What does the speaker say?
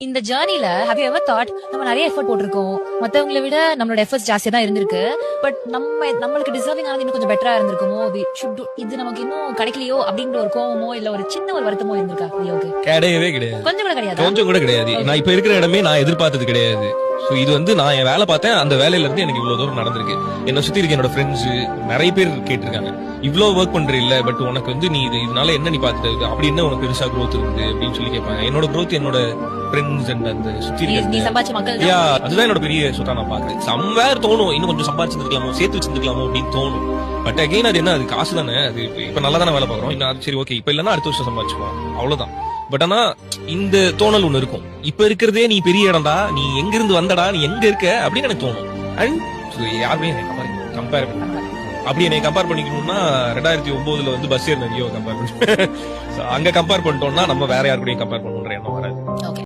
இந்த ஜர்னில have you ever thought நம்ம நிறைய எஃபர்ட் போட்டிருக்கோம், மத்தவங்களை விட நம்மளோட எஃபர்ட்ஸ் ஜாஸ்தியா தான் இருந்திருக்கு, பட் நம்மளுக்கு டிசர்விங் ஆனது இன்னும் கொஞ்சம் பெட்டரா இருந்திருக்குமோ, இது நமக்கு இன்னும் கிடைக்கலையோ அப்படின்ற ஒரு கோவமோ இல்ல ஒரு சின்ன ஒரு வருத்தமோ இருந்திருக்கா ரியோக்கு? கிடையவே கிடையாது, கொஞ்சம் கூட கிடையாது. கொஞ்சம் கூட கிடையாது. நான் இப்ப இருக்கிற இடமே நான் எதிர்பார்த்தது கிடையாது. சோ இது வந்து நான் என் வேலை பார்த்தேன், அந்த வேலையில இருந்து எனக்கு இவ்வளவு தூரம் நடந்திருக்கு. என்ன சுத்தி இருக்க என்னோட ஃப்ரெண்ட்ஸ் நிறைய பேர் கேட்டிருக்காங்க, இவ்வளவு ஒர்க் பண்ற இல்ல பட் உனக்கு வந்து நீ இதனால என்ன நீ பாத்துட்டு அப்படி என்ன உனக்கு பெருசா growth இருக்கு அப்படின்னு சொல்லி கேட்பாங்க. என்னோட growth என்னோட ஃப்ரெண்ட்ஸ் அண்ட் அந்த சுத்தி நீ இருக்க சம்பாதிச்ச மக்கள் தான். Yeah, அதுதான் என்னோட பெரிய சொத்தா நான் பாக்குறேன். சம்வேர் தோணும் இன்னும் கொஞ்சம் சம்பாதிச்சிருக்கலாமோ, சேர்த்து வச்சிருக்கலாமோ அப்படின்னு தோணும். பட் அகைன் அது என்ன, அது காசு தானே. அது இப்ப நல்லா தானே வேலை பாக்குறோம், இன்னும் அது சரி ஓகே, இப்ப இல்லன்னா அடுத்த வருஷம் சம்பாதிச்சுக்கலாம், அவ்வளவுதான். பட் ஆனா இந்த தோணல் ஒண்ணு இருக்கும், இப்ப இருக்கிறதே நீ பெரிய இடம்டா, நீ எங்க இருந்து வந்தடா, நீ எங்க இருக்க அப்படின்னு எனக்கு தோணும். அண்ட் யாருமே கம்பேர் அப்படி என்னை கம்பேர் பண்ணிக்கணும்னா 2009 வந்து பஸ் ஏறின ரியோ கம்பேர் பண்ணி அங்க கம்பேர் பண்ணிட்டோம்னா நம்ம வேற யாரு கூடயும் கம்பேர் பண்ணணுன்ற எண்ணம் வராது. Okay.